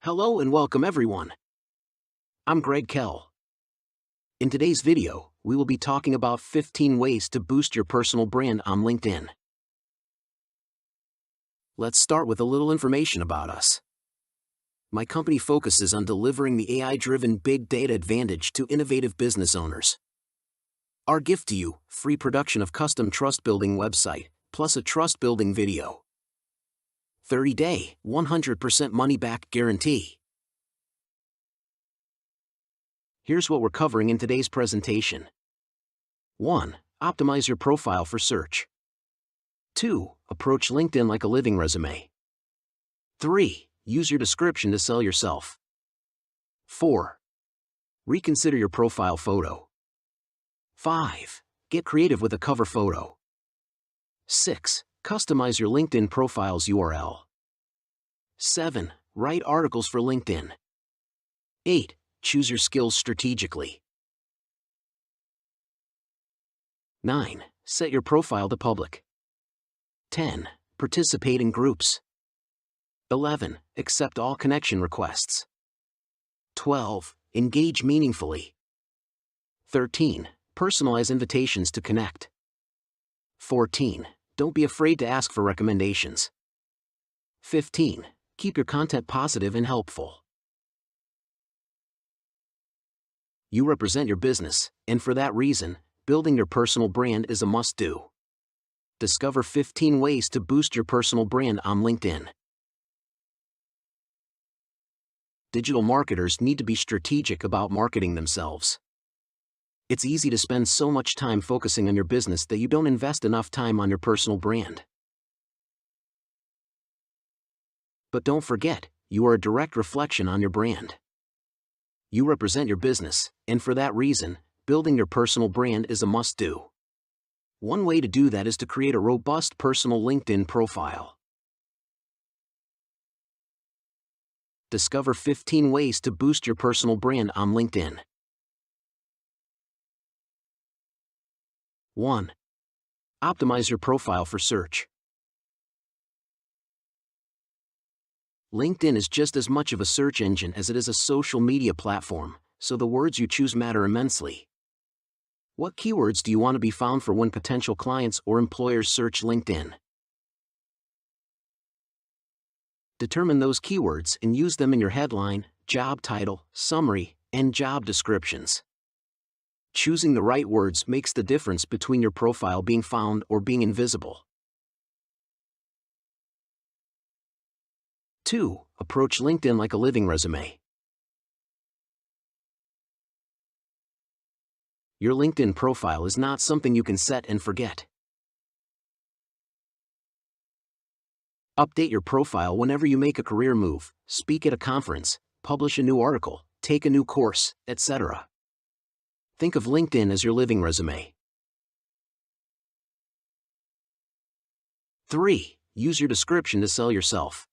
Hello and welcome everyone. I'm Greg Kell. In today's video, we will be talking about 15 ways to boost your personal brand on LinkedIn. Let's start with a little information about us. My company focuses on delivering the AI-driven big data advantage to innovative business owners. Our gift to you, free production of custom trust-building website, plus a trust-building video. 30-day, 100% money-back guarantee. Here's what we're covering in today's presentation. 1. Optimize your profile for search. 2. Approach LinkedIn like a living resume. 3. Use your description to sell yourself. 4. Reconsider your profile photo. 5. Get creative with a cover photo. 6. Customize your LinkedIn profile's URL. 7. Write articles for LinkedIn. 8. Choose your skills strategically. 9. Set your profile to public. 10. Participate in groups. 11. Accept all connection requests. 12. Engage meaningfully. 13. Personalize invitations to connect. 14. Don't be afraid to ask for recommendations. 15. Keep your content positive and helpful. You represent your business, and for that reason, building your personal brand is a must-do. Discover 15 ways to boost your personal brand on LinkedIn. Digital marketers need to be strategic about marketing themselves. It's easy to spend so much time focusing on your business that you don't invest enough time on your personal brand. But don't forget, you are a direct reflection on your brand. You represent your business, and for that reason, building your personal brand is a must-do. One way to do that is to create a robust personal LinkedIn profile. Discover 15 ways to boost your personal brand on LinkedIn. 1. Optimize your profile for search. LinkedIn is just as much of a search engine as it is a social media platform, so the words you choose matter immensely. What keywords do you want to be found for when potential clients or employers search LinkedIn? Determine those keywords and use them in your headline, job title, summary, and job descriptions. Choosing the right words makes the difference between your profile being found or being invisible. 2. Approach LinkedIn like a living resume. Your LinkedIn profile is not something you can set and forget. Update your profile whenever you make a career move, speak at a conference, publish a new article, take a new course, etc. Think of LinkedIn as your living resume. 3. Use your description to sell yourself.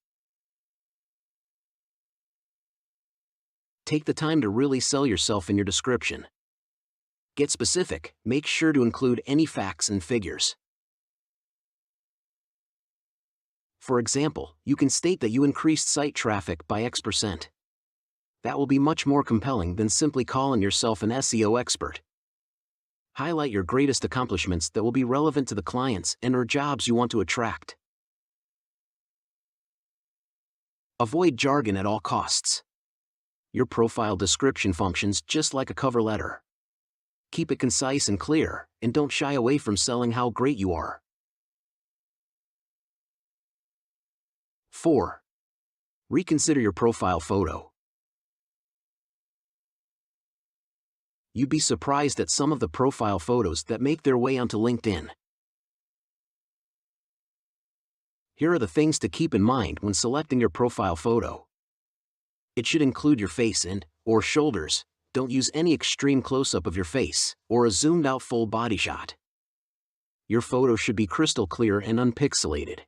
Take the time to really sell yourself in your description. Get specific, make sure to include any facts and figures. For example, you can state that you increased site traffic by X%. That will be much more compelling than simply calling yourself an SEO expert. Highlight your greatest accomplishments that will be relevant to the clients and/or jobs you want to attract. Avoid jargon at all costs. Your profile description functions just like a cover letter. Keep it concise and clear, and don't shy away from selling how great you are. 4. Reconsider your profile photo. You'd be surprised at some of the profile photos that make their way onto LinkedIn. Here are the things to keep in mind when selecting your profile photo. It should include your face and/or shoulders. Don't use any extreme close-up of your face, or a zoomed-out full body shot. Your photo should be crystal clear and unpixelated.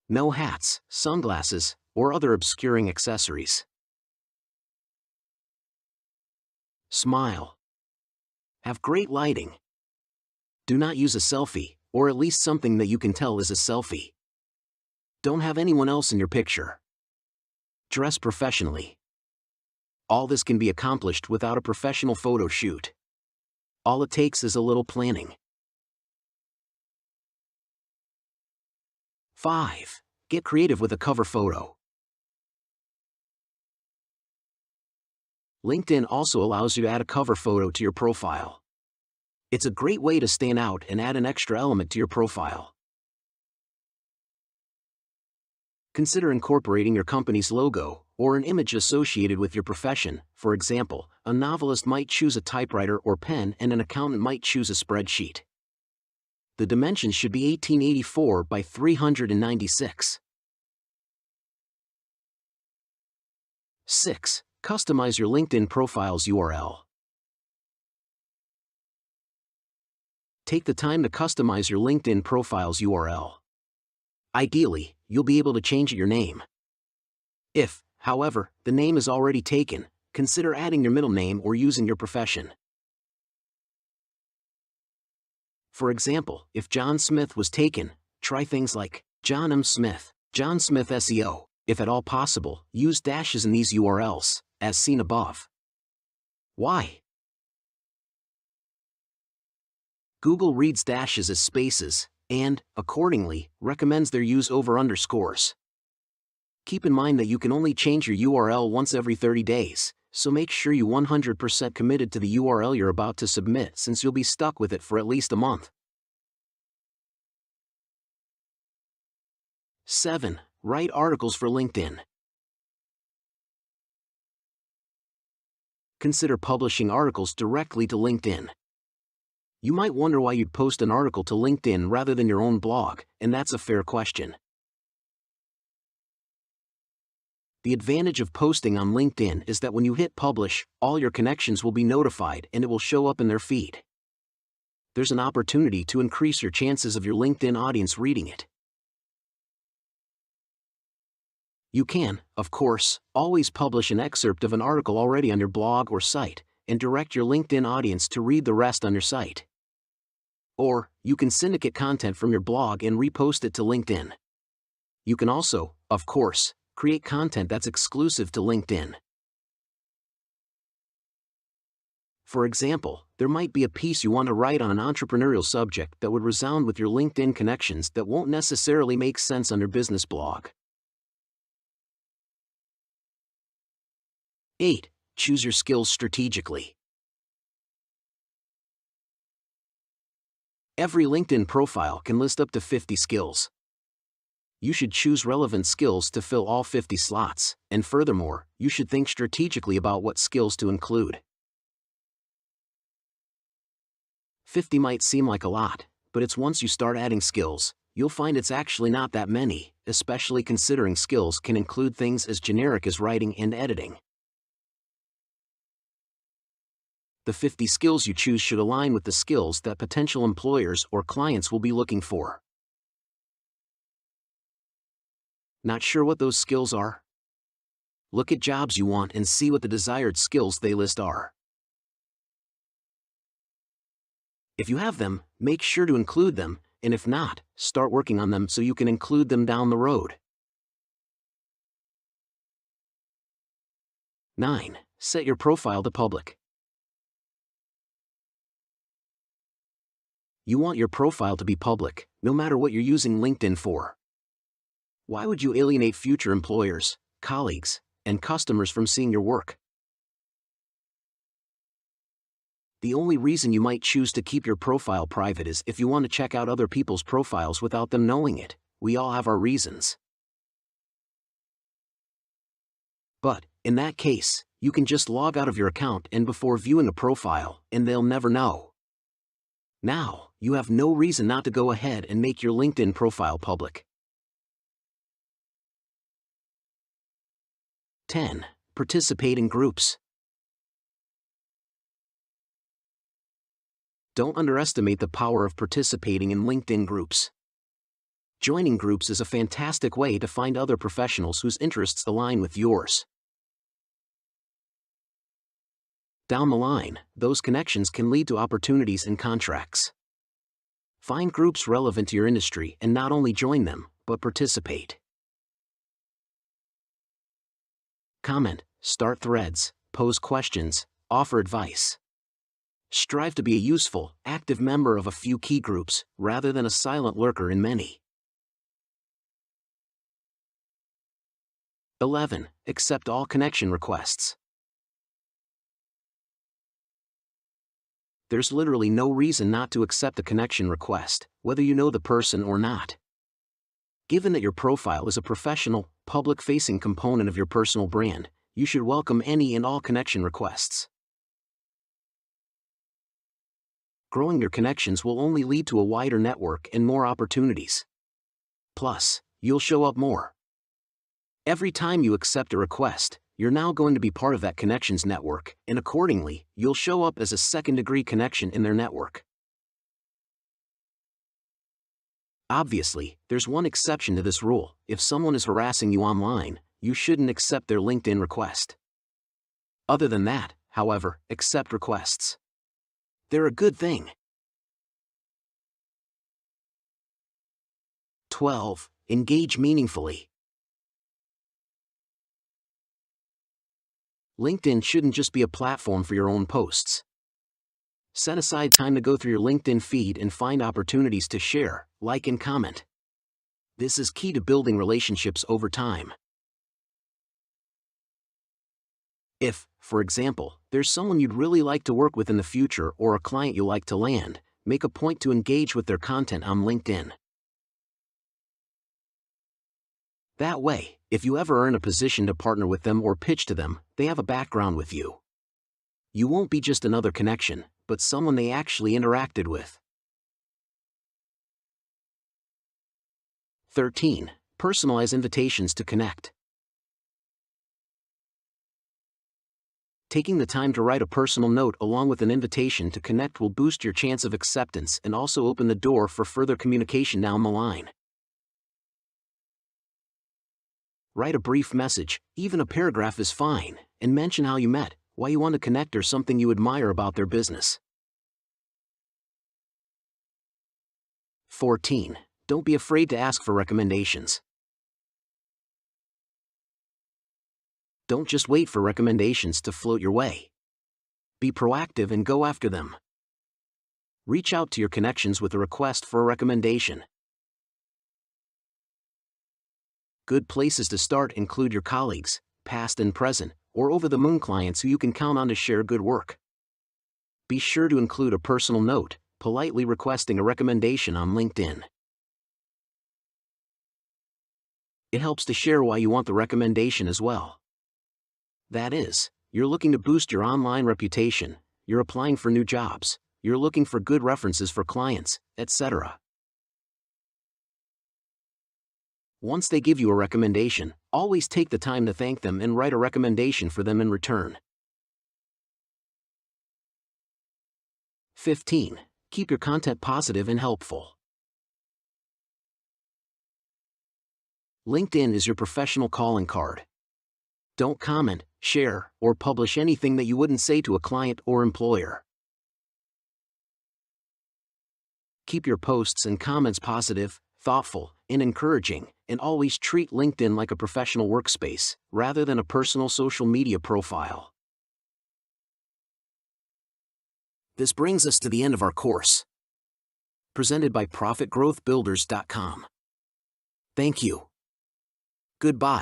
No hats, sunglasses, or other obscuring accessories. Smile. Have great lighting. Do not use a selfie, or at least something that you can tell is a selfie. Don't have anyone else in your picture. Dress professionally. All this can be accomplished without a professional photo shoot. All it takes is a little planning. 5. Get creative with a cover photo. LinkedIn also allows you to add a cover photo to your profile. It's a great way to stand out and add an extra element to your profile. Consider incorporating your company's logo or an image associated with your profession. For example, a novelist might choose a typewriter or pen and an accountant might choose a spreadsheet. The dimensions should be 1884 by 396. 6. Customize your LinkedIn profile's URL. Take the time to customize your LinkedIn profile's URL. Ideally, you'll be able to change your name. If, however, the name is already taken, consider adding your middle name or using your profession. For example, if John Smith was taken, try things like John M. Smith, John Smith SEO. If at all possible, use dashes in these URLs, as seen above. Why? Google reads dashes as spaces, and, accordingly, recommends their use over underscores. Keep in mind that you can only change your URL once every 30 days, so make sure you 100% committed to the URL you're about to submit, since you'll be stuck with it for at least a month. 7. Write articles for LinkedIn. Consider publishing articles directly to LinkedIn. You might wonder why you'd post an article to LinkedIn rather than your own blog, and that's a fair question. The advantage of posting on LinkedIn is that when you hit publish, all your connections will be notified and it will show up in their feed. There's an opportunity to increase your chances of your LinkedIn audience reading it. You can, of course, always publish an excerpt of an article already on your blog or site, and direct your LinkedIn audience to read the rest on your site. Or, you can syndicate content from your blog and repost it to LinkedIn. You can also, of course, create content that's exclusive to LinkedIn. For example, there might be a piece you want to write on an entrepreneurial subject that would resound with your LinkedIn connections that won't necessarily make sense on your business blog. 8. Choose your skills strategically. Every LinkedIn profile can list up to 50 skills. You should choose relevant skills to fill all 50 slots, and furthermore, you should think strategically about what skills to include. 50 might seem like a lot, but it's once you start adding skills, you'll find it's actually not that many, especially considering skills can include things as generic as writing and editing. The 50 skills you choose should align with the skills that potential employers or clients will be looking for. Not sure what those skills are? Look at jobs you want and see what the desired skills they list are. If you have them, make sure to include them, and if not, start working on them so you can include them down the road. 9. Set your profile to public. You want your profile to be public, no matter what you're using LinkedIn for. Why would you alienate future employers, colleagues, and customers from seeing your work? The only reason you might choose to keep your profile private is if you want to check out other people's profiles without them knowing it. We all have our reasons. But, in that case, you can just log out of your account and before viewing a profile, and they'll never know. Now, you have no reason not to go ahead and make your LinkedIn profile public. 10. Participate in groups. Don't underestimate the power of participating in LinkedIn groups. Joining groups is a fantastic way to find other professionals whose interests align with yours. Down the line, those connections can lead to opportunities and contracts. Find groups relevant to your industry and not only join them, but participate. comment, start threads, pose questions, offer advice. Strive to be a useful, active member of a few key groups, rather than a silent lurker in many. 11. Accept all connection requests. There's literally no reason not to accept a connection request, whether you know the person or not. Given that your profile is a professional, public-facing component of your personal brand, you should welcome any and all connection requests. Growing your connections will only lead to a wider network and more opportunities. Plus, you'll show up more. Every time you accept a request, you're now going to be part of that connections network, and accordingly, you'll show up as a second-degree connection in their network. Obviously, there's one exception to this rule. If someone is harassing you online, you shouldn't accept their LinkedIn request. Other than that, however, accept requests. They're a good thing. 12. Engage meaningfully. LinkedIn shouldn't just be a platform for your own posts. Set aside time to go through your LinkedIn feed and find opportunities to share, like, and comment. This is key to building relationships over time. If, for example, there's someone you'd really like to work with in the future or a client you like to land, make a point to engage with their content on LinkedIn. That way, if you ever are in a position to partner with them or pitch to them, they have a background with you. You won't be just another connection, but someone they actually interacted with. 13. Personalize invitations to connect. Taking the time to write a personal note along with an invitation to connect will boost your chance of acceptance and also open the door for further communication down the line. Write a brief message, even a paragraph is fine, and mention how you met, why you want to connect, or something you admire about their business. 14. Don't be afraid to ask for recommendations. Don't just wait for recommendations to float your way. Be proactive and go after them. Reach out to your connections with a request for a recommendation. Good places to start include your colleagues, past and present, or over-the-moon clients who you can count on to share good work. Be sure to include a personal note, politely requesting a recommendation on LinkedIn. It helps to share why you want the recommendation as well. That is, you're looking to boost your online reputation, you're applying for new jobs, you're looking for good references for clients, etc. Once they give you a recommendation, always take the time to thank them and write a recommendation for them in return. 15. Keep your content positive and helpful. LinkedIn is your professional calling card. Don't comment, share, or publish anything that you wouldn't say to a client or employer. Keep your posts and comments positive, thoughtful, and encouraging, and always treat LinkedIn like a professional workspace, rather than a personal social media profile. This brings us to the end of our course. Presented by ProfitGrowthBuilders.com. Thank you. Goodbye.